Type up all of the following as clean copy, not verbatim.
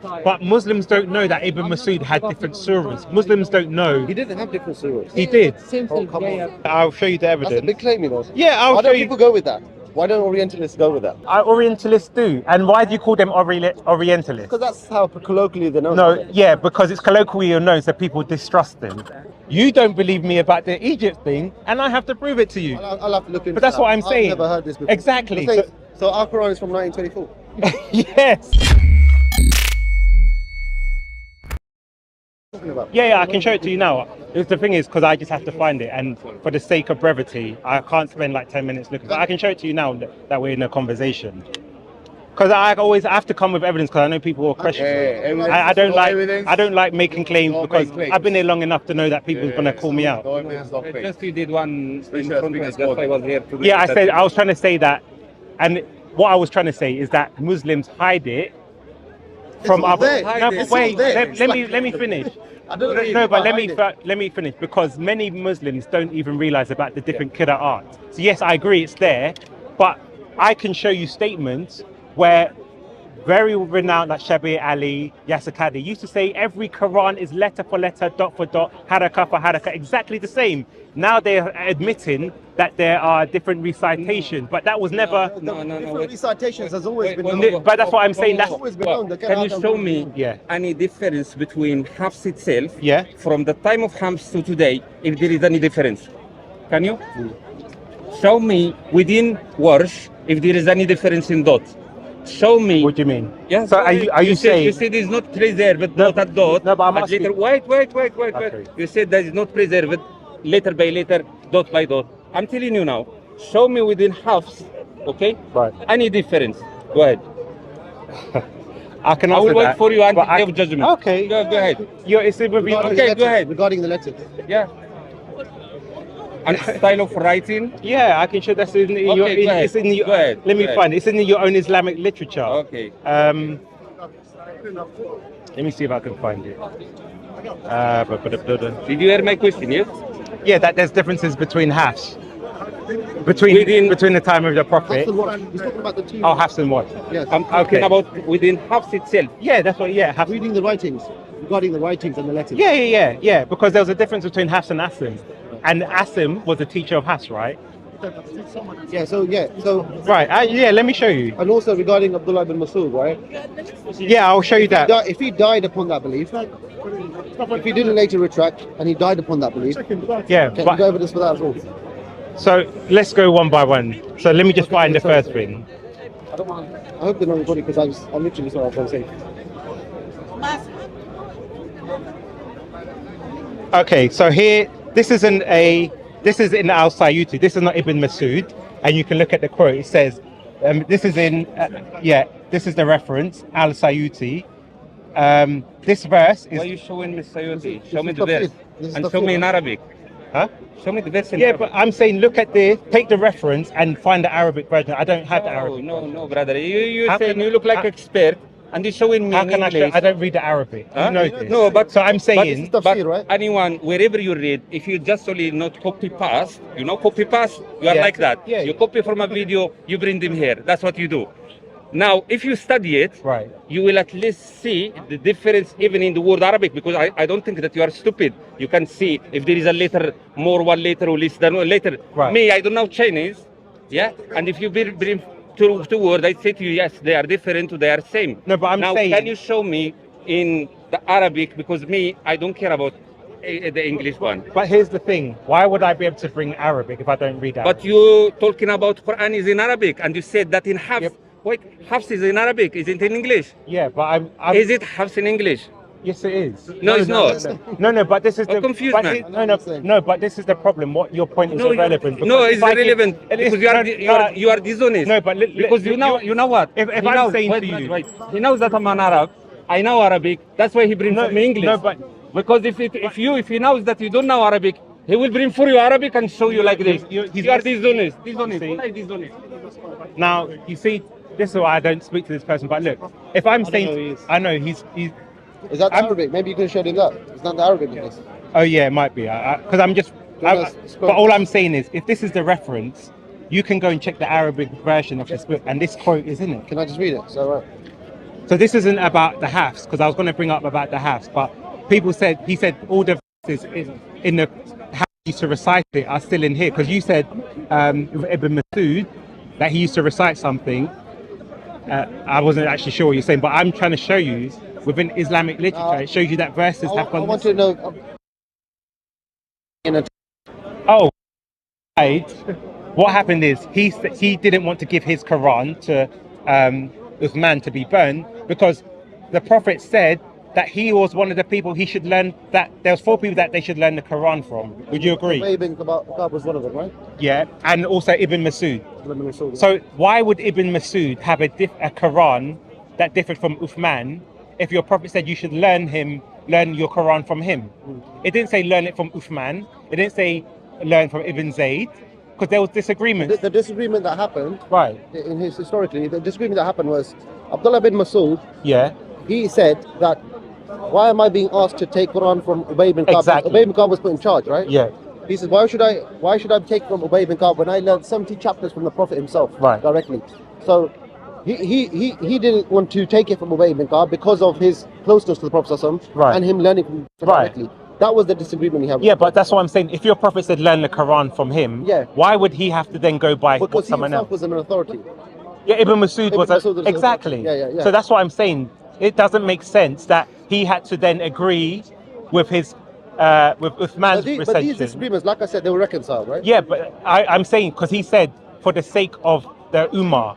But Muslims don't know that Ibn Masud had different surahs. Muslims don't know. He didn't have different surahs. He did. Same Oh, thing. come on. I'll show you the That's a evidence. big claim, you know. Yeah, I'll Why show don't you. people go with that? Why don't Orientalists go with that? Orientalists do. And why do you call them Orientalists? Because that's how colloquially they're known. No, yeah, because it's colloquially known, so people distrust them. You don't believe me about the Egypt thing, and I have to prove it to you. I'll have to look into But that's that. what I'm saying. I've never heard this before. Exactly. The thing is, so our Quran is from 1924. Yes. Talking about. Yeah, I can show it to you now. The thing is, because I just have to find it, and for the sake of brevity, I can't spend like 10 minutes looking. But I can show it to you now that we're in a conversation. Because I always have to come with evidence, because I know people will question. I don't like making claims, because I've been here long enough to know that people are going to call me out. Just you did one in front of me, that's why I was here to Yeah, I was trying to say that, and what I was trying to say is that Muslims hide it from all other. there. No, but It's wait, all there. let me finish. I don't really No, but let hide me finish, because many Muslims don't even realize about the different Qira art. So yes, I agree it's there, but I can show you statements where very renowned like Shabir Ali, Yasir Qadhi used to say every Quran is letter for letter, dot for dot, haraka for haraka, exactly the same. Now they're admitting that there are different recitations, but that was never. Different recitations has always been known. But that's what I'm saying. That's always been known. Can you show me Yeah. any difference between Hafs itself, Yeah. from the time of Hafs to today, if there is any difference? Can you? Show me within Warsh if there is any difference in dot. Show me. What do you mean? Yeah. So are you saying? You said it's not preserved dot at dot. No, but I'm but asking- later, wait. Okay. You said that is not preserved letter by letter, dot by dot. I'm telling you now. Show me within Hafs, okay? Right. Any difference? Go ahead. I can I answer will wait that, for you until but I- day of judgment. Okay. Go ahead. It's with you. Regarding Okay, the go letters, ahead. Regarding the letters. Yeah. And style of writing. Yeah, I can show that's in your. Okay, go ahead. It's in your. Go ahead, Let me go ahead. find it. It's in your own Islamic literature. Okay. Let me see if I can find it. Did you hear my question? Yes. Yeah, that there's differences between Hafs. Between the time of the Prophet. He's talking about the two. Oh, Hafs and what? Yes. I'm talking Okay. about within Hafs itself. Yeah, that's what. Yeah, Hafs. Reading the writings. Regarding the writings and the letters. Yeah. Because there was a difference between Hafs and Asim, and Asim was a teacher of Hafs, right? So Right. Yeah. Let me show you. and also regarding Abdullah ibn Masud, right? Yeah, I'll show you that. If he died upon that belief, if he didn't later retract and he died upon that belief, Yeah, can you but go over this for that as well? so let's go one by one. So let me just find the first thing. I hope they're not recording because I literally saw what I was saying. Okay, so here, this is in Al Sayyuti. This is not Ibn Masud, and you can look at the quote. It says, this is this is the reference Al Sayyuti. This verse Why are is. you showing me Sayyidi? Show me is the verse. tafsir. This is And tafsir, show me in right? Arabic. Huh? Show me the verse in Yeah, Arabic. but I'm saying look at this, take the reference and find the Arabic version. I don't have the Arabic. No, brother. You How saying can- you look like how- expert, and you're showing me How in can I show? English. I don't read the Arabic. Huh? You know this. No, but so I'm but saying. Tafsir, but right? anyone, wherever you read, if you just only not copy paste, copy paste, you are Yeah. like that. Yeah. You copy from a video, you bring them here. That's what you do. Now, if you study it, Right. you will at least see the difference even in the word Arabic, because I don't think that you are stupid. You can see if there is a letter more one letter or less than one letter. Right. Me, I don't know Chinese, yeah? And if you bring two words, I say to you, yes, they are different, they are same. No, but I'm now, saying- can you show me in the Arabic, because me, I don't care about the English one. But here's the thing: why would I be able to bring Arabic if I don't read Arabic? But you talking about Quran is in Arabic, and you said that in Hafs. Yep. Wait, Hafs is in Arabic, isn't in English? Yeah, but I'm. Is it Hafs in English? Yes, it is. No, it's not. No, but this is I'm the. confused, but man. No, but this is the problem. What your point is irrelevant. No, because it's if I give- irrelevant it is- because you are no, you are dishonest. No, but because you know what? If He I'm knows- saying wait, to you, wait, he knows that I'm an Arab. I know Arabic. That's why he brings No, me English. no, but- because if he knows that you don't know Arabic, he will bring for you Arabic and show you like this. You- he's- You are dishonest. Dishonest. See? What are dishonest? now you see, this is why I don't speak to this person. But look, if I'm know who he saying, is. I know he's. Is that the Arabic? Maybe you can show him that. It's not the Arabic in this. Oh yeah, it might be. Because I'm just. But all I'm saying is, if this is the reference, you can go and check the Arabic version of this book, and this quote is in it. Can I just read it? So, So this isn't about the Hafs, because I was going to bring up about the Hafs, but he said all the verses in the Hafs used to recite it are still in here, because you said with Ibn Masud that he used to recite something. I wasn't actually sure what you're saying, but I'm trying to show you within Islamic literature, it shows you that verses have I gone. want to know. Oh, right. What happened is he didn't want to give his Quran to Uthman to be burned, because the Prophet said that he was one of the people he should learn, that there was 4 people that they should learn the Quran from. Would you agree? Ubay bin Ka'b was one of them, right? Yeah, and also Ibn Masud. So why would Ibn Masud have a Quran that differed from Uthman if your Prophet said you should learn your Quran from him? It didn't say learn it from Uthman. It didn't say learn from Ibn Zayd, because there was disagreement. The disagreement that happened, Right. in his historically, the disagreement that happened was Abdullah bin Masud. Yeah. He said that, why am I being asked to take Quran from Ubay bin Ka'b? Exactly. Ubay bin Ka'b was put in charge, right? Yeah. He said, why should I take from Ubay bin Ka'b when I learned 70 chapters from the Prophet himself, Right. directly? So he didn't want to take it from Ubay bin Ka'b because of his closeness to the Prophet Right. and him learning from him Right. directly. That was the disagreement he had. Yeah, but that's what I'm saying. If your Prophet said learn the Quran from him, Yeah. why would he have to then go by what Because he someone himself else? was an authority. Yeah, Ibn Masud Ibn was Masud was an exactly. authority. Yeah. So that's what I'm saying. It doesn't make sense that he had to then agree with his with Uthman's But these recension. disagreements, like I said, they were reconciled, right? Yeah, but I'm saying because he said for the sake of the Ummah.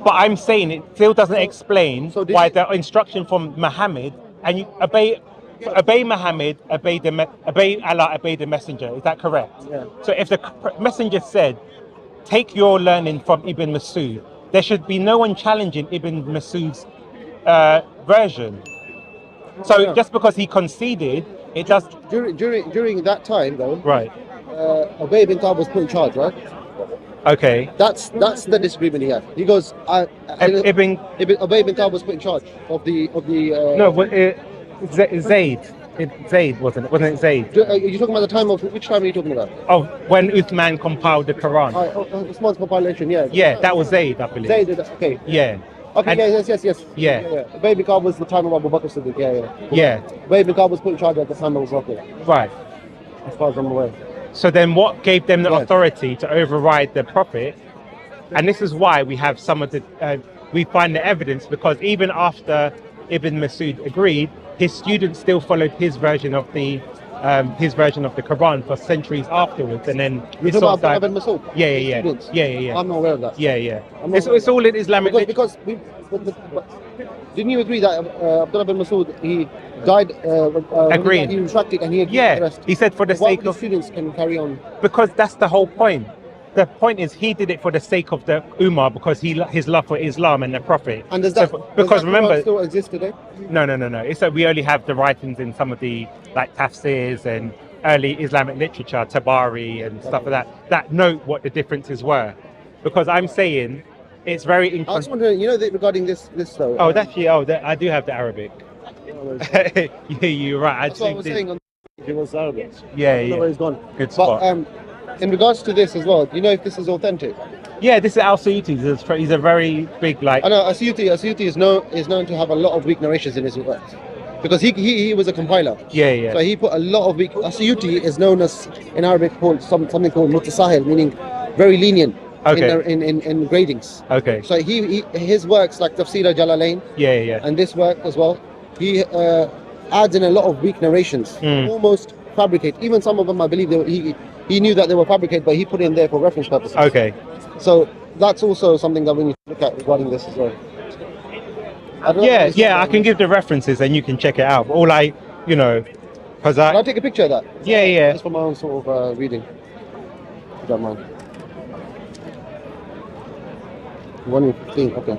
But I'm saying it still doesn't explain so did why you- the instruction from Muhammad and you obey Muhammad, obey Allah, obey the messenger. Is that correct? Yeah. So if the messenger said, take your learning from Ibn Masud, there should be no one challenging Ibn Masud's version. So Yeah. just because he conceded, it does. During that time, though, Right. Ubay bin Ka'b was put in charge, right? Okay. That's the disagreement he had. He goes, Ibn. Ubay bin Ka'b was put in charge of the. No, but Zayd. Zayd wasn't it Zayd? You're talking about the time of which time are you talking about? Of when Uthman compiled the Quran. Uthman's compilation, yeah. Yeah, that was Zayd, I believe. Zayd, okay. Yeah. Okay, And- yes. Yeah. Ubay bin Ka'b was the time of Abu Bakr Siddiq, yeah. Yeah. Ubay bin Ka'b was put in charge at the time of Abu Bakr, Right. as far as I'm aware. So then what gave them the Yes. authority to override the Prophet? And this is why we have some of the, we find the evidence, because even after Ibn Masud agreed, his students still followed his version of the Quran for centuries afterwards, and then You it's talking sort about of Abdullah like, bin Masud? yeah, Students? yeah. I'm not aware of that. Yeah. I'm not- It's all in Islamic literature. Because but didn't you agree that Abdullah bin Masud, he died? Agreed. He retracted and he agreed to the Yeah, rest. he said for the Why sake would the of, students can carry on? because that's the whole point. The point is he did it for the sake of the Ummah, because his love for Islam and the Prophet. And does So that because Quran remember, still exist today? no. It's that we only have the writings in some of the like tafsirs and early Islamic literature, Tabari and stuff like that note what the differences were. Because I'm saying it's very I was inconsistent. wondering, regarding this though. I do have the Arabic. Yeah, you're right. That's what I was saying. It was Arabic. Yeah, I don't know where he's gone. Good spot. But in regards to this as well, do you know if this is authentic? Yeah, this is Al-Suyuti. He's a very big like. I know Asyuti is known to have a lot of weak narrations in his works, because he was a compiler. Yeah. So he put a lot of weak. Asyuti is known as in Arabic called something called mutasahil, meaning very lenient Okay. in gradings. Okay. So his works like Tafsir al-Jalalain Yeah. and this work as well, he adds in a lot of weak narrations, almost fabricate. Even some of them, I believe, he knew that they were fabricated, but he put it in there for reference purposes. Okay. So that's also something that we need to look at regarding this as well. I don't know if it's- Yeah. I can give the references and you can check it out. All because Can I take a picture of that? Yeah. Just for my own sort of reading. If you don't mind. 1:15, okay.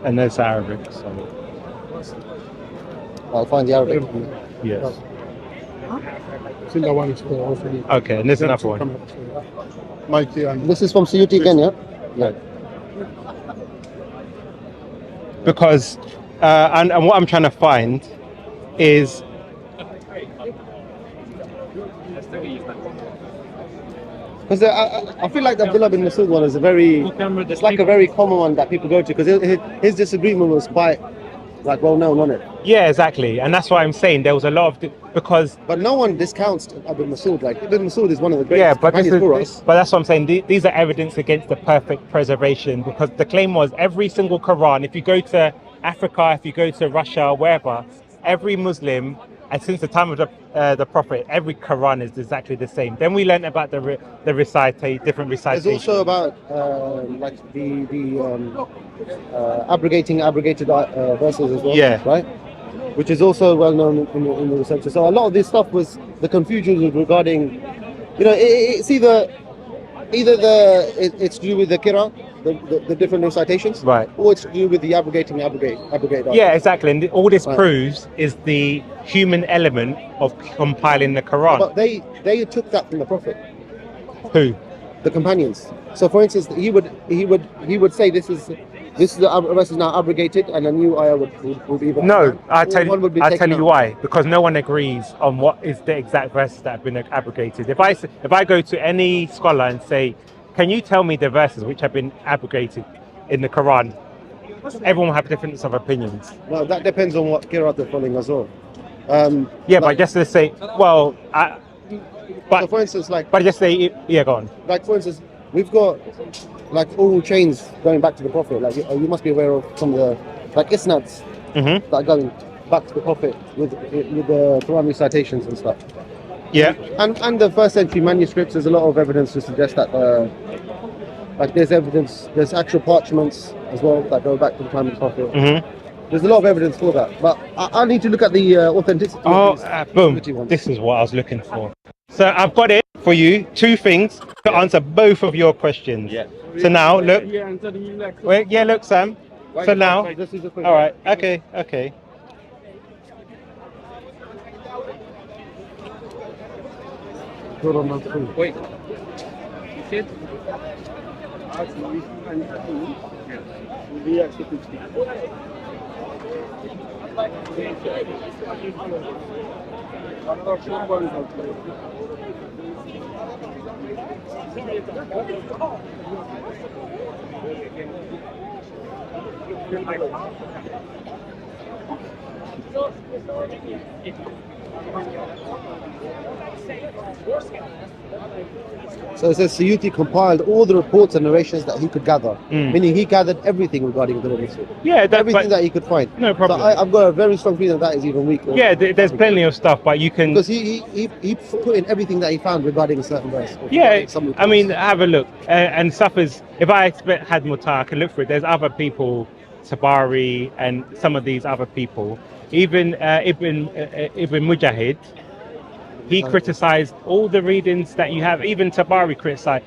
And there's Arabic. So I'll find the Arabic. yes. Silla one is also the Okay, and there's another one. Mighty and This is from Suyuti again, yeah? Yeah. Because and what I'm trying to find is Because I feel like the Abdullah bin Masud one is it's like a very common one that people go to because his disagreement was quite like well known on it. Yeah, exactly, and that's why I'm saying there was a lot of because. But no one discounts Ibn Masud. Like Ibn Masud is one of the greatest Yeah, but companions for us. but that's what I'm saying. These are evidence against the perfect preservation because the claim was every single Quran. If you go to Africa, if you go to Russia, wherever, every Muslim, and since the time of the Prophet, every Quran is exactly the same. Then we learned about the different recitations. It's also about like the abrogated verses as well. Yeah. Right. Which is also well known in the research. So a lot of this stuff was the confusion was regarding, it's either it's to do with the Qira, the different recitations, Right. or it's to do with the abrogate. Yeah, exactly. And all this proves is the human element of compiling the Quran. But they took that from the Prophet, Who? the companions. So, for instance, he would say this is the verse is now abrogated, and a new ayah would be. No, I'll tell taken you out. why. Because no one agrees on what is the exact verses that have been abrogated. If I go to any scholar and say, can you tell me the verses which have been abrogated in the Quran? Everyone will have different of opinions. Well, that depends on what Qiraat they're following as well. Yeah, but just to say, well, so for instance, but just say, yeah, go on. like for instance, we've got like all chains going back to the Prophet. Like you must be aware of some of the like isnads that are going back to the Prophet with the Quran recitations and stuff. Yeah. And the first century manuscripts, there's a lot of evidence to suggest that like there's actual parchments as well that go back to the time of the Prophet. There's a lot of evidence for that, but I need to look at the authenticity. Boom. This is what I was looking for. So I've got it for you. 2 things to answer both of your questions. Yeah. So now, look. Yeah, and then he like. Wait, yeah, look, Sam. So now, This is a quick all right. Okay. Wait. So it says Suyuti compiled all the reports and narrations that he could gather, meaning he gathered everything regarding the Rasul. Yeah, Everything that he could find. No problem. So I've got a very strong feeling that is even weak. Yeah, there's plenty of stuff, but you can. Because he put in everything that he found regarding a certain verse. or Yeah, regarding some I mean, reports. have a look. And stuff is, if I had more time, I can look for it. There's other people, Tabari and some of these other people. Even Ibn Mujahid, he criticized all the readings that you have. Even Tabari criticized.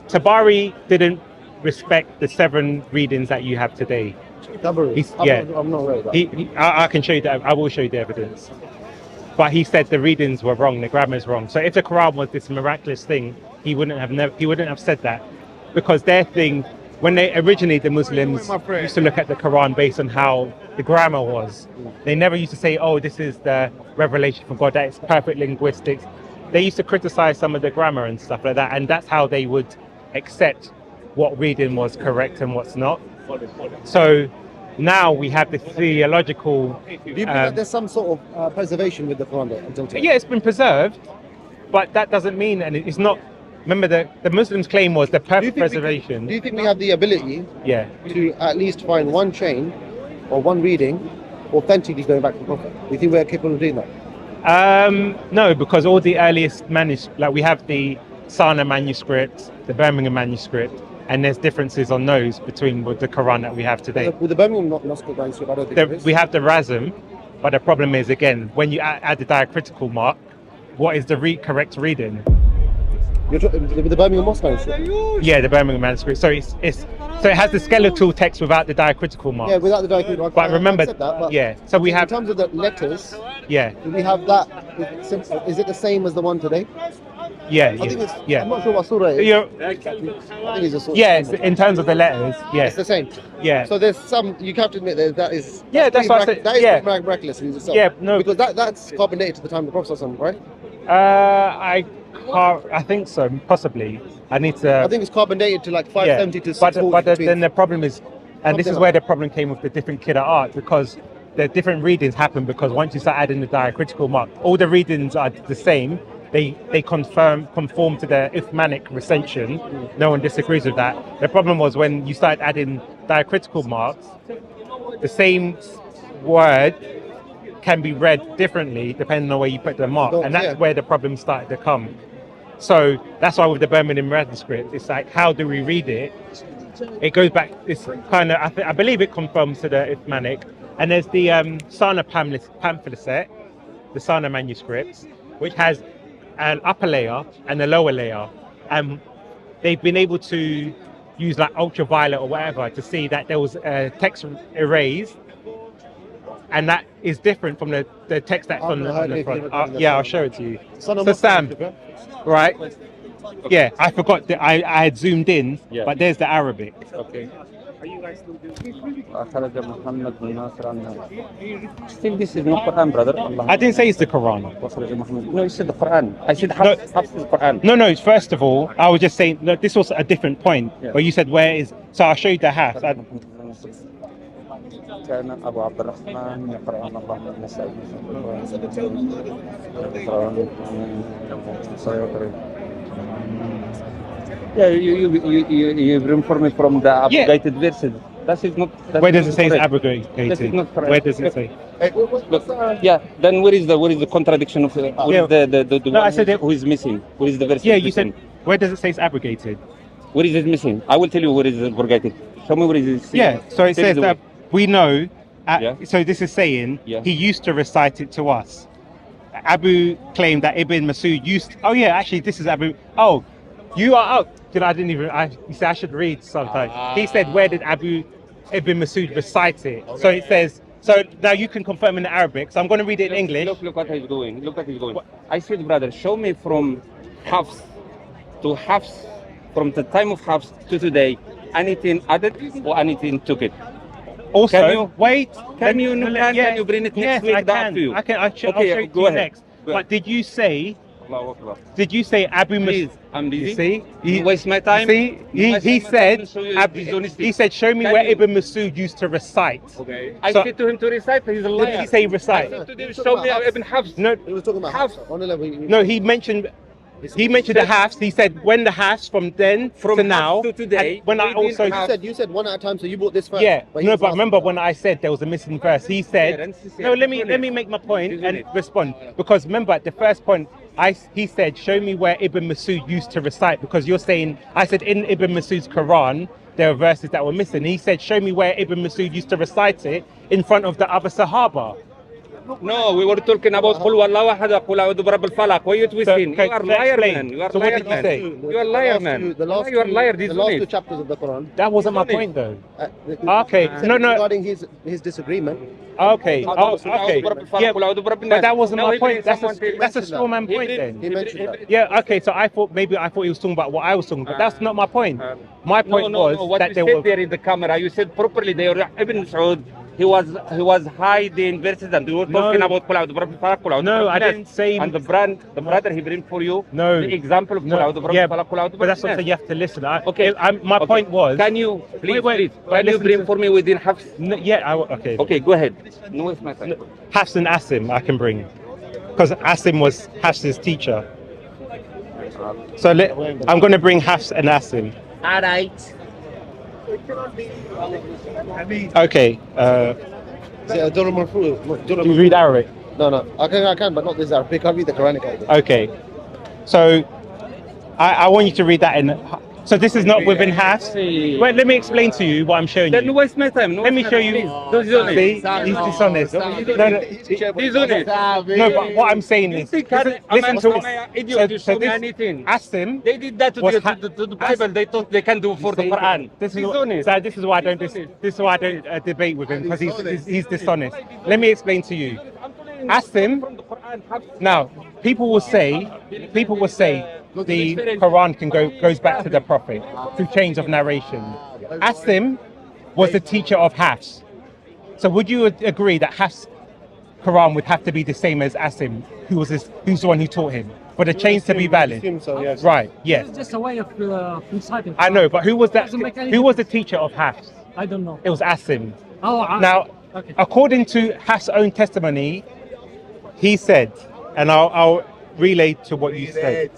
Tabari didn't respect the 7 readings that you have today. Tabari. I'm not aware of that. I can show you that. I will show you the evidence. But he said the readings were wrong, the grammar is wrong. So if the Quran was this miraculous thing, he wouldn't have said that, because their thing, when they originally the Muslims used to look at the Quran based on how the grammar was. They never used to say, "Oh, this is the revelation from God. That is perfect linguistics." They used to criticize some of the grammar and stuff like that, and that's how they would accept what reading was correct and what's not. So now we have the theological. Do you believe that there's some sort of preservation with the Quran there until today? Yeah, it's been preserved, but that doesn't mean, and it's not. Remember, the Muslims' claim was the perfect preservation. Do you think we have the ability Yeah. to at least find one chain or one reading authentically going back to the Prophet? Do you think we're capable of doing that? No, because all the earliest manuscripts, like we have the Sana manuscript, the Birmingham manuscript, and there's differences on those between the Quran that we have today. With the Birmingham manuscript, I don't think there is. We have the Razm, but the problem is, again, when you add the diacritical mark, what is the correct reading? You're talking with the Birmingham Mosque manuscript? Yeah, the Birmingham manuscript. So it has the skeletal text without the diacritical mark. Yeah, without the diacritical mark. But remember, that, so we have. In terms of the letters, Yeah, do we have that? Is it the same as the one today? yeah, I think it's. yeah. I'm not sure what surah it is. You're- I think it's a surah. yeah, in terms of the letters, It's yes, the same. yeah. So there's some. You have to admit that is. Yeah, that's what I said, That is yeah. pretty miraculous in itself. Yeah, no. Because that's carbon dated to the time of the Prophet, right? I think so, possibly. I need to. I think it's carbon dated to like 570 to 640. But between- then the problem is, and this is Something where like the problem came with the different kidder art, because the different readings happen because once you start adding the diacritical mark, all the readings are the same. They conform to the Uthmanic recension. No one disagrees with that. The problem was when you started adding diacritical marks, the same word can be read differently depending on where you put the mark, and that's where the problem started to come. So that's why with the Birmingham manuscript, it's like, how do we read it? It goes back, it's kind of, I believe it conforms to the Uthmanic. And there's the Sana pamphlet, the Sana manuscripts, which has an upper layer and a lower layer. And they've been able to use like ultraviolet or whatever to see that there was text erased. And that is different from the text that's on the front. Yeah, I'll show it to you. So Sam, right? Yeah, I forgot that I had zoomed in, but there's the Arabic. Okay. Still, this is not Quran, brother. I didn't say it's the Quran. No, you said the Quran. I said Hafs is Quran. No. First of all, I was just saying that this was a different point where you said where is. So I'll show you the Hafs. كان أبو عبد الرحمن يقرأ الله النسائي Yeah, you inform me from the abrogated verses. That is not. Where does it say it's abrogated? That is not correct. Where does it say? Look, yeah. Then where is the contradiction of the No, I said who is missing? Where is the verse? Yeah, you said. Where does it say it's abrogated? Where is it missing? I will tell you where is it abrogated. Show me where is it. Yeah. So it says that we know. So this is saying he used to recite it to us. Abu claimed that Ibn Masud used. Oh yeah, actually this is Abu. Oh, you are out. I didn't even. He said I should read sometimes. He said, where did Abu Ibn Masud recite it? So it says. So now you can confirm in the Arabic. So I'm going to read it in English. Look what he's doing. Look what he's doing. I said, brother, show me from Hafs to Hafs, from the time of Hafs to today, anything added or anything took it. Also, can you wait. Can you bring it next week? I can. To you? I'll show it to you next. But did you say? Did you say Abu Masud? I'm busy. You see, you waste my time. See, he said. He said, show me where Ibn Masud used to recite. Okay. I said to him to recite. He's a liar. What did he say? Recite. Show me Ibn Hafs. No, he was talking about Hafs. No, he mentioned. He mentioned the Hafs. He said when the Hafs from then to now. To today. When I also you said one at a time, so you bought this first. Yeah, but remember when I said there was a missing verse, he said. No, let me make my point and respond, because remember at the first point. He said, show me where Ibn Masud used to recite, because you're saying, I said in Ibn Masud's Quran, there are verses that were missing. He said, show me where Ibn Masud used to recite it in front of the other Sahaba. No, we were talking about Qul Wallahu Ahad, Qul A'udhu Birabbil Falaq. Why are you twisting? You are liar, man. You are so liar, what did man. You say? You are liar, man. You are liar. The last two chapters of the Quran. That wasn't my point, though. Okay, no. Regarding his disagreement. Okay. Okay. Yeah, but that wasn't my point. That's a straw man point then. He mentioned that. Yeah. Okay. So I thought he was talking about what I was talking about. That's not my point. My point was what that you there said were. there in the camera. You said properly. They were Ibn Saud. He was hiding verses and we were talking about Qul A'udhu Birabbil Falaq. No, I didn't say. And the brother he bring for you. No. The example of Qul A'udhu Birabbil Falaq, Qul A'udhu Birabbil Nas. But that's something you have to listen. Okay. My point was. Can you please? Wait. Can you bring for me within Hafs? No, yeah. Okay. Okay. Go ahead. No waste my time. Hafs and Asim I can bring, because Asim was Hafs's teacher. So I'm going to bring Hafs and Asim. All right. Okay. Do you read Arabic? No. I can, but not this Arabic. I read the Quranic. Okay. So I want you to read that in. So this is not within Hafs. Wait, let me explain to you what I'm showing you. Then waste my time. Let me show you. See, he's dishonest. Dishonest. No, but what I'm saying is, listen to this. So anything. Asim. They did that to the Bible. They thought they can do for the Quran. This is why I don't. This is why I don't debate with him, because he's dishonest. Let me explain to you. Asim. Now, people will say the Quran goes back to the Prophet through chains of narration. Asim was the teacher of Hafs. So would you agree that Hafs' Quran would have to be the same as Asim, who's the one who taught him? for the chains to be valid. Assume so, yes. Right. Yes. It's just a way of reciting. I know, but who was that? Doesn't make any Who was the teacher of Hafs? I don't know. It was Asim. Oh, Now, okay. according to Hafs' own testimony, he said, and I'll relay to what you said.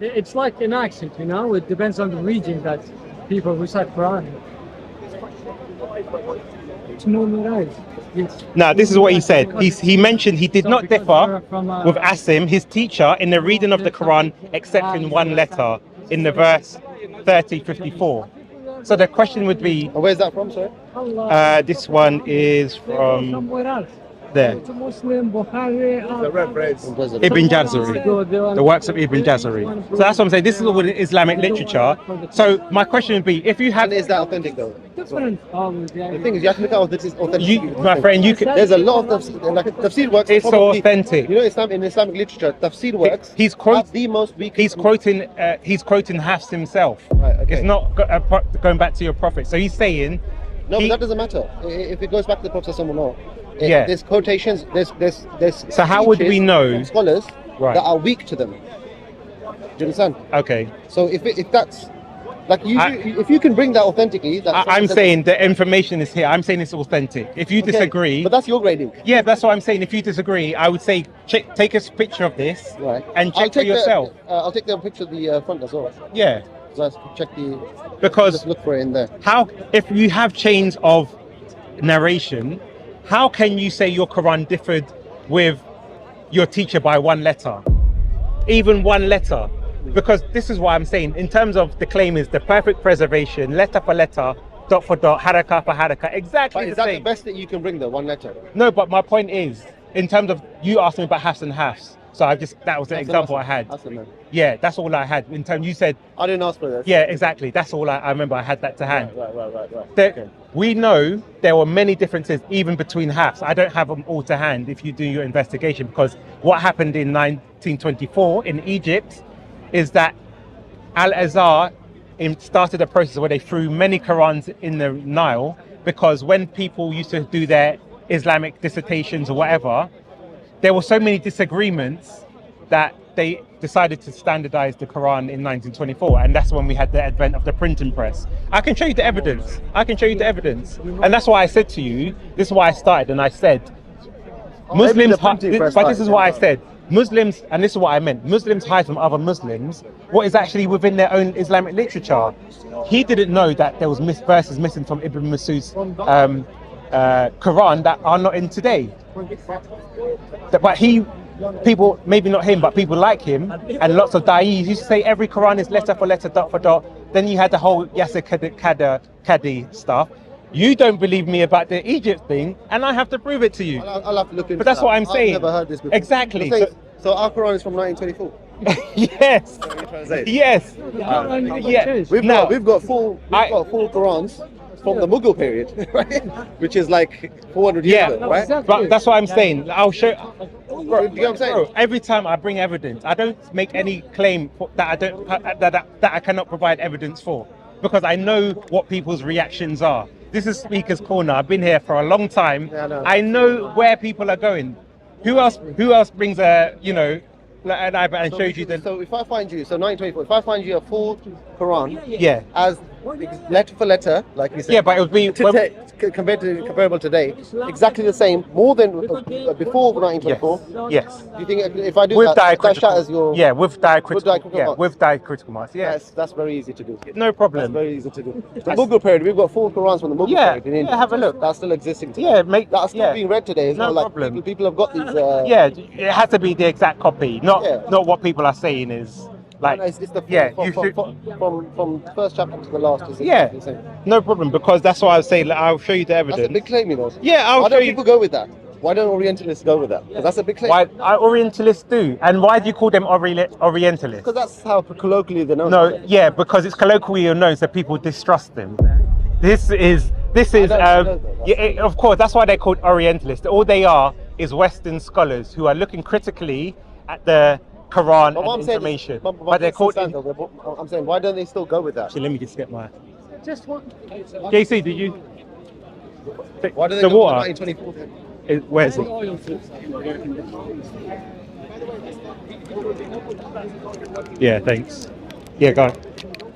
It's like an accent, you know. It depends on the region that people recite Quran. It's normalized. Yes. Now, this is what he said. He mentioned he did So not because differ we're from, with Asim, his teacher, in the reading of the Quran, except in one letter, in the verse 30:54. So the question would be, And where's that from, sorry? this one is from somewhere else. there. It's a Muslim, Bukhari, From Brazil. Ibn Jazari, the works of Ibn Jazari. So that's what I'm saying. This is all in Islamic literature. So my question would be, if you have, And is that authentic though? different. The thing is, you have to look at this is authentic. you, my friend, you could. There's a lot of tafsir works. It's probably- authentic. You know, in Islamic literature, tafsir works. He's are the most weak. He's quoting Hafs himself. Right, okay. It's not going back to your prophet. So he's saying, No, he- but that doesn't matter. If it goes back to the Prophet or not. Yeah. There's quotations. There's. So how would we speeches know- from scholars Right. that are weak to them? Do you understand? okay. So if that's like you, I- if you can bring that authentically, that's I'm saying the information is here. I'm saying it's authentic. If you Okay, disagree, but that's your grading, yeah, that's what I'm saying. If you disagree, I would say take a picture of this right? and I'll check for take yourself. I'll take the picture of the front as well. Yeah, So let's check the. because Just look for it in there. how if you have chains of narration, how can you say your Quran differed with your teacher by one letter, even one letter? Because this is what I'm saying. In terms of the claim is the perfect preservation, letter for letter, dot for dot, haraka for haraka, exactly But the is that same. the best that you can bring though? One letter. No, but my point is, in terms of you asked me about Hafs and Hafs, so that was the example I had. That's enough. Yeah, that's all I had. In terms, you said, I didn't ask for this. yeah, exactly. That's all I remember. I had that to hand. Right. There- Okay. We know there were many differences even between Hafs. I don't have them all to hand if you do your investigation, because what happened in 1924 in Egypt is that Al-Azhar started a process where they threw many Qurans in the Nile, because when people used to do their Islamic dissertations or whatever, there were so many disagreements that they decided to standardize the Quran in 1924, and that's when we had the advent of the printing press. I can show you the evidence. And that's why I said to you, this is why I started, and I said, Maybe Muslims, the printing press but this is started, what I yeah. said. Muslims, and this is what I meant, Muslims hide from other Muslims what is actually within their own Islamic literature. He didn't know that there was verses missing from Ibn Masud's Quran that are not in today. But people, maybe not him, but people like him, and lots of da'is used to say every Quran is letter for letter, dot for dot. Then you had the whole Yasser Kadi stuff. You don't believe me about the Egypt thing, and I have to prove it to you. I'll have to look into But that's that. what I'm saying. I've never heard this before. Exactly. The thing is, So our Quran is from 1924. Yes. Yes. Yeah. We've got full Qurans from the Mughal period, right? Which is like 400 years Yeah. ago, right? Exactly. But that's what I'm saying. I'll show. You know what I'm saying? Bro, every time I bring evidence, I don't make any claim that I cannot provide evidence for, because I know what people's reactions are. This is Speaker's Corner. I've been here for a long time. Yeah, I know. I know where people are going. Who else brings an iPad and shows you the? So if I find you, 1924, if I find you a full Quran Yeah. as letter for letter, like you said, Yeah, but it would be comparable today, exactly the same, more than before 1924. Yes. Do you think if I do With that diacritical. as your Yeah, with diacritical. diacritical Yeah, marks. with diacritical marks. Yes. that's very easy to do. No That's problem. very easy to do. The Mughal period, we've got full Qurans from the Mughal Yeah, period in India. yeah, have a look. That's still existing today. Yeah, That's still yeah. being read today. It's No not like problem. people have got these. Yeah, it has to be the exact copy, not what people are saying is like. it's the Yeah, from, you from, should. from first chapter to the last. Is Yeah. exactly the same. No problem, because that's why I was saying I'll show you the That's a evidence. big claim, you know. Yeah, I'll Why show don't you. people go with that? Why don't Orientalists go with that? Because that's a big claim. Why Orientalists do, and why do you call them Orientalists? Because that's how colloquially they're known. No, yeah, because it's colloquially known, so people distrust them. This is don't know that. of course, that's why they're called Orientalists. All they are is Western scholars who are looking critically at the Quran But what I'm and saying information. is, But they're called. I'm saying, why don't they still go with that? Actually, let me just get my. Just one. JC, did you? Why do they the go water? with 1924 then? Where is it? Yeah, thanks. Yeah, go on.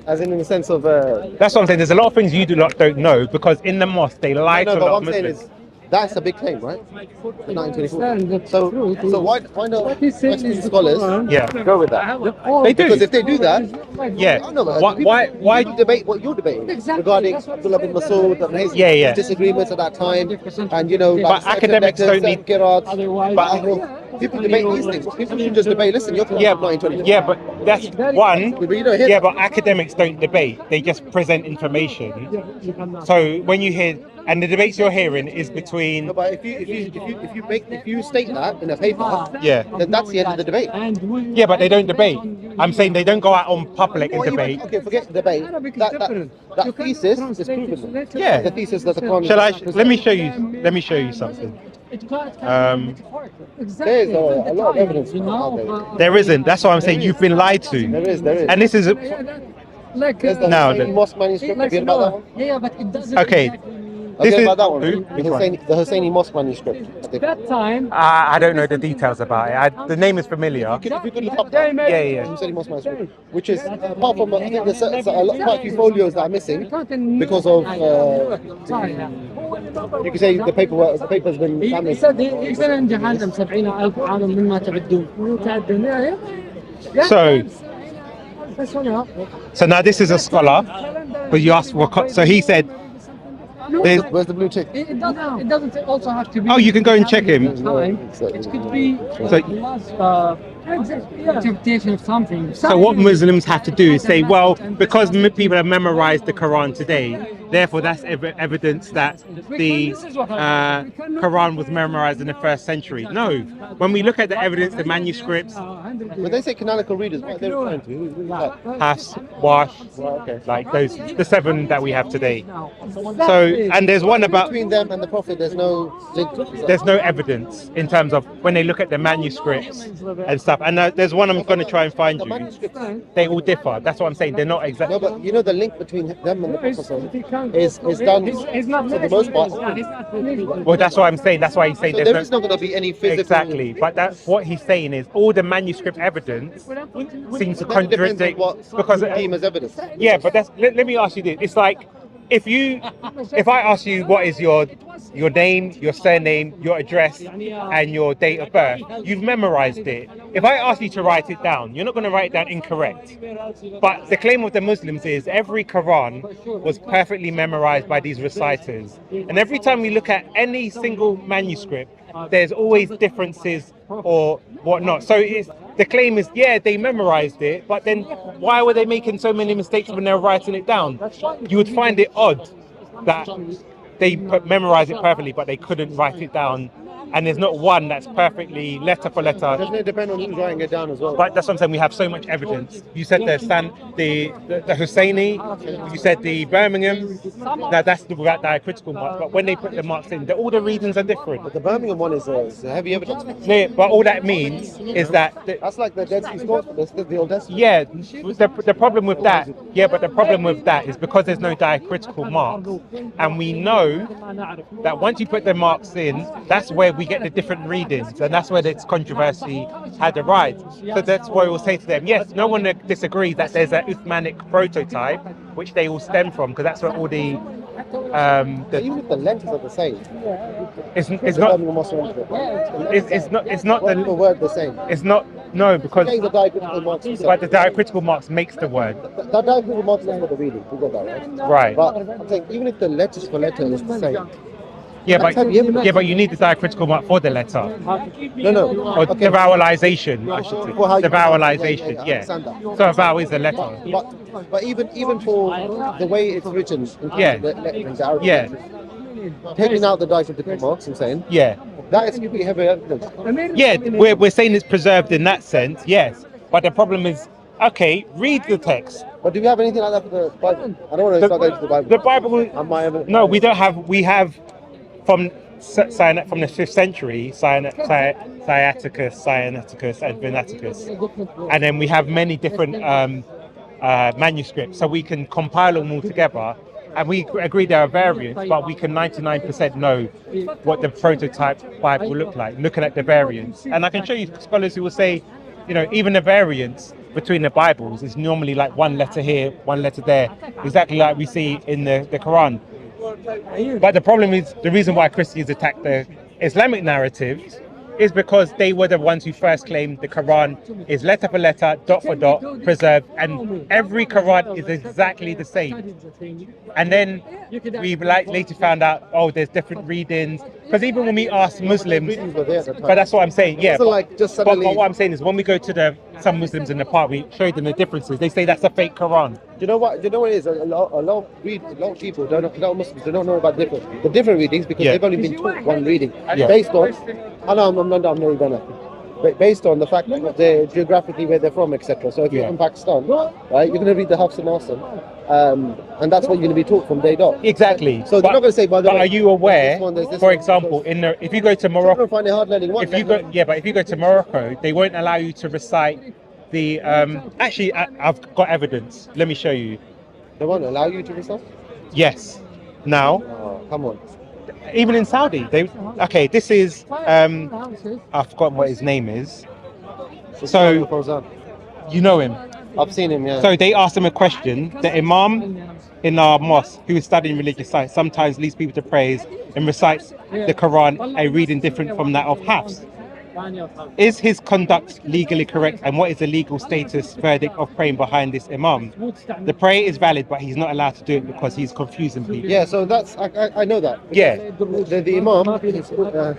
As in the sense of That's what I'm saying. There's a lot of things you don't know because in the mosque they lie no, to a but lot what of I'm saying Muslims. is that's a big claim, right? The 1924. Understand the So truth so is- why don't What he's saying Western is the scholars Quran. Yeah. go with that? They do. Because if they do that, Yeah. I know, but Why- people debate what you're debating Exactly, regarding that's what Abdullah bin Masud and his Yeah. disagreements at that time, 100% and you know, But like certain academics letters, don't need- certain qira'ats, Otherwise, but people debate these things. People should just debate. Listen, you're Yeah, from 1924. yeah, but that's one. But you don't hear Yeah, that. but academics don't debate; they just present information. So when you hear, and the debates you're hearing is between. No, but if you state that in a paper, Yeah. then that's the end of the debate. Yeah, but they don't debate. I'm saying they don't go out on public and Or even- debate. okay, forget the debate. That thesis is proven. Yeah. The thesis that the Quran. Shall I? Let me show you. Let me show you something. There's a lot of evidence you know. There isn't. That's what I'm saying. You've been lied to. There is. And this is. Like There's the Now Husseini then. Mosque manuscript. Have you heard about that one? Yeah, but it doesn't. Okay. Exactly. Have you This heard is- about that one? who? Which one? The Husseini Mosque manuscript. I think. That time. I don't know the details about it. The name is familiar. If you could look up that. Yeah. Husseini Mosque manuscript, which is apart from I think there's quite a few folios that are missing because of you could say the paper's been damaged. يكسر جهنم 70,000 عام مما تعدون تعدون So- So now this is a scholar, but you asked what. So he said, there's- Where's the blue tick? It doesn't also have to be. Oh, you can go and check him. Time. It could be So- interpretation of something. So what Muslims have to do is say, well, because people have memorized the Quran today, therefore that's evidence that the Quran was memorized in the first century. No, when we look at the evidence, the manuscripts, When they say canonical readers, what are they referring to? Who's that? Hafs, Wash, Okay. like those, the 7 that we have today. So, and there's one about, Between them and the Prophet, there's no link. there's no evidence in terms of when they look at the manuscripts and stuff. And there's one I'm going to try and find The you. manuscripts. They all differ. That's what I'm saying. They're not No, exactly. but you know the link between them and the Prophet is done for the most part. Well, that's what I'm saying. That's why he's saying So there's there is not going to be any physical. Exactly, but that's what he's saying is all the manuscript evidence seems to That depends on contradict what because you deem as evidence. yeah, but let me ask you this: it's like if I ask you what is your name, your surname, your address, and your date of birth, you've memorized it. If I ask you to write it down, you're not going to write it down incorrect. But the claim of the Muslims is every Quran was perfectly memorized by these reciters, and every time we look at any single manuscript, there's always differences or whatnot. So the claim is, yeah, they memorized it, but then why were they making so many mistakes when they were writing it down? You would find it odd that they memorized it perfectly, but they couldn't write it down. And there's not one that's perfectly letter for letter. Doesn't it depend on who's writing it down as well? But that's what I'm saying. We have so much evidence. You said the Husseini. You said the Birmingham. That's without diacritical marks. But when they put the marks in, all the readings are different. The Birmingham one is a heavy evidence. Yeah, but all that means is that That's like the Dead Sea Scrolls, the Old Testament. yeah, the problem with that. Yeah, but the problem with that is because there's no diacritical marks, and we know that once you put the marks in, that's where we get the different readings, and that's where this controversy had arise. So that's why we'll say to them, yes, no one disagrees that there's an Uthmanic prototype, which they all stem from, because that's where all the Even if the letters are the same, it's the not Birmingham Muslim manuscript, it's not the the word the same. it's not no because Getting the diacritical marks. but the diacritical marks makes the word The diacritical marks is for the reading. We got that right. right. But I'm saying even if the letters for letter is the same, Yeah, That's heavy evidence. but you need the diacritical mark for the letter. no. Or Okay. the vowelization, I should say. For how you The vowelization, I yeah. understand that. So a vowel is a letter. But even for the way it's written, Yeah. the lettering, the Arabic Yeah. letters, taking out the diacritical marks, I'm saying Yeah. that is completely heavy evidence. Yeah, we're saying it's preserved in that sense, yes. But the problem is, okay, read the text. But do we have anything like that for the Bible? I don't want to start going to the Bible. The Bible, Am I ever? no, we don't have, we have from the 5th century, Sinaiticus, and Venaticus. And then we have many different manuscripts, so we can compile them all together. And we agree there are variants, but we can 99% know what the prototype Bible will look like, looking at the variants. And I can show you scholars who will say you know, even the variance between the Bibles is normally like one letter here, one letter there, exactly like we see in the Quran. But the problem is, the reason why Christians attack the Islamic narratives is because they were the ones who first claimed the Quran is letter for letter, dot for dot, preserved, and every Quran is exactly the same. And then we later found out, oh, there's different readings. Because even when we ask Muslims, Readings were there at the time. but that's what I'm saying, yeah. It wasn't like just But suddenly. what I'm saying is, when we go to some Muslims in the park, we show them the differences. They say that's a fake Quran. Do you know what? Do you know what it is? A lot of people don't know. A lot of Muslims don't know about the different readings because Yeah. they've only been taught one reading Yeah. based on. I know I'm nearly done. Based on the fact that they're geographically where they're from, etc. So if you're Yeah. from Pakistan, right, you're going to read the Hafs and Asim, and that's what you're going to be taught from day dot. Exactly. So they're not going to say, by the But way, are you aware, there's this one, there's this for one, example, if you go to Some Morocco, people find it hard learning one. if you go to Morocco, they won't allow you to recite the. Actually, I've got evidence. Let me show you. They won't allow you to recite. Yes. Now, Oh, come on. even in Saudi, okay. This is I've forgotten what his name is. So Fawzan. you know him. I've seen him. Yeah. So they asked him a question. The Imam in our mosque, who is studying religious science, sometimes leads people to praise and recites the Quran, a reading different from that of Hafs. Is his conduct legally correct, and what is the legal status verdict of praying behind this Imam? The prayer is valid, but he's not allowed to do it because he's confusing people. Yeah, so that's I know that. Yeah. The Imam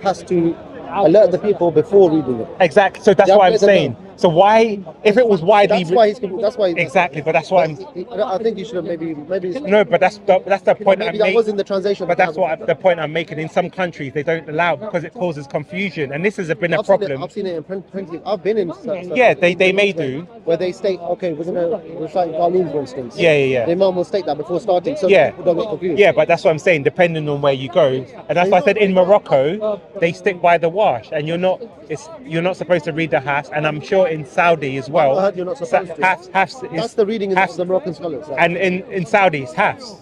has to alert the people before reading it. Exactly. So that's Yeah, what I'm let them saying. know. So why, if it was widely, That's why. exactly. But that's what I'm. I think you should have maybe. No, but that's the point I'm Maybe that making. was in the translation. But that's the point I'm making. In some countries, they don't allow because it causes confusion, and this has been a problem. I've seen it in plenty. I've been in. Yeah, they may do. Where they state, okay, we're gonna recite Qarnoon, for instance. Yeah. The Imam will state that before starting, so Yeah. people don't get confused. Yeah, but that's what I'm saying. Depending on where you go, and that's why I said in Morocco they stick by the wash, and you're not supposed to read the Hafs, and I'm sure in Saudi as well. I heard you're not supposed to. Hafs is, That's the reading of Hafs, the Moroccan scholars. and in Saudi it's Hafs.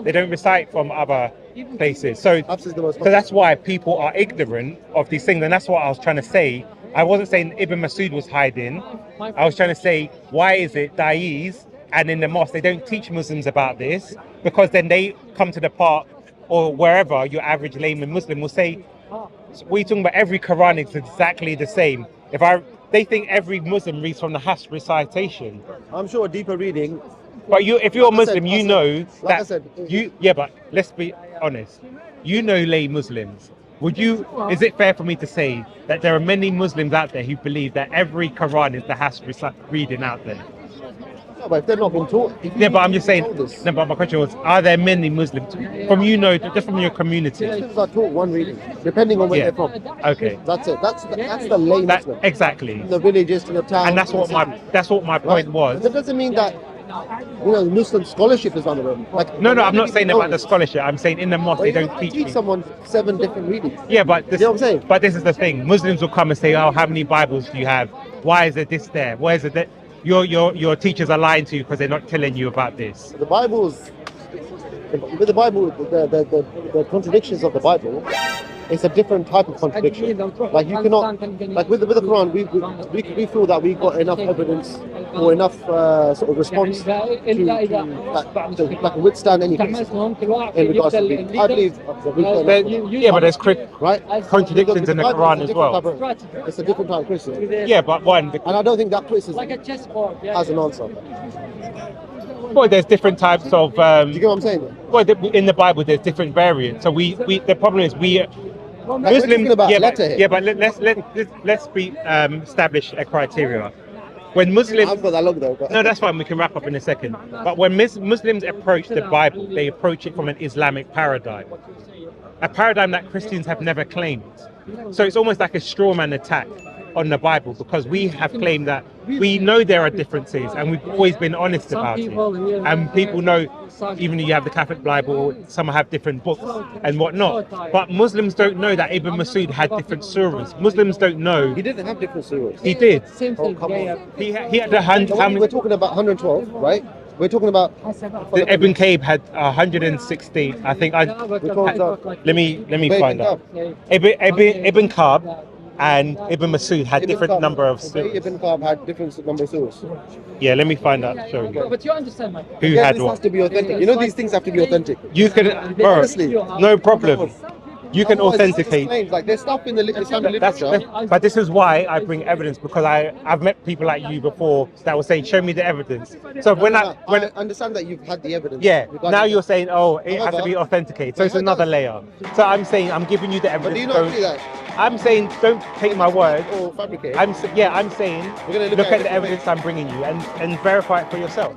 They don't recite from other places. So Hafs is the most. So that's why people are ignorant of these things, and that's what I was trying to say. I wasn't saying Ibn Masud was hiding. I was trying to say, why is it Da'is and in the mosque they don't teach Muslims about this? Because then they come to the park or wherever your average layman Muslim will say, we're talking about every Quran is exactly the same. They think every Muslim reads from the Hafs recitation. I'm sure a deeper reading. But if you're a Like I said, Muslim, you know like I that said, but let's be honest. You know lay Muslims. Is it fair for me to say that there are many Muslims out there who believe that every Quran is the Hafs reading out there? No, but if they're not being taught. Yeah, but I'm just saying. Told this. No, but my question was: are there many Muslims just from your community? Muslims are taught one reading, depending on where Yeah. they're from. Okay, That's it. That's the lay Muslim. exactly, From the villages to the town. and that's what my point was. That doesn't mean that Muslim scholarship is unavailable. Like, No, I'm not saying about the scholarship. I'm saying in the mosque Well, they you don't can't teach. teach someone 7 different readings. Yeah, but this, You know what I'm saying? But this is the thing. Muslims will come and say, "Oh, how many Bibles do you have? Why is it this there? Why is it that?" Your teachers are lying to you because they're not telling you about this. The Bible's with the Bible, the contradictions of the Bible, it's a different type of contradiction. Like you cannot, like with the Quran, we feel that we got enough evidence or enough sort of response to withstand any criticism in regards to reading. I believe that we've got enough, Yeah, but there's right? contradictions in the Bible Quran is a as well. different type of- It's a different type of criticism, Yeah, but and I don't think that criticism Like a chessboard. Yeah. has an answer. well, there's different types of. Do you get what I'm saying? Well, in the Bible, there's different variants. So the problem is we're Muslims. talking about Yeah, but, letter here. yeah, but let's establish a criteria. When Muslims. I've got that long though. But No, that's fine. We can wrap up in a second. But when Muslims approach the Bible, they approach it from an Islamic paradigm, a paradigm that Christians have never claimed. So it's almost like a straw man attack on the Bible because we have claimed that we know there are differences and we've always been honest about it. And people know, even though you have the Catholic Bible, some have different books and whatnot. But Muslims don't know that Ibn Masud had different surahs. Muslims don't know. he didn't have different surahs. He did. Same Oh, thing. come Yeah, on. yeah. He had the hundred. How We're many? talking about 112, right? We're talking about The Ibn Kaib had 160. I think. Let me Ubay find bin out. Ka'b. Ibn Ka'b and Ibn Masud had different Ka'b- number of Ubay surahs. Ibn Ka'b had different number of surahs. Yeah, let me find out. Show you. But you understand, man. Who Yeah, had this has what? to be authentic. You know, these things have to be authentic. You can, bro. Honestly. No problem. You can Otherwise, it's just authenticate. claims. Like there's stuff in the Islamic That's, literature. but this is why I bring evidence, because I've met people like you before that will say, show me the evidence. So when I understand that you've had the evidence. yeah, regarding now that. you're saying, oh, it has to be However- authenticated. So it's another layer. So I'm saying, I'm giving you the But do evidence. you not Don't- agree that I'm saying, don't take my word. or fabricate? I'm saying, We're gonna look at the look at it evidence I'm bringing you and verify it for yourself.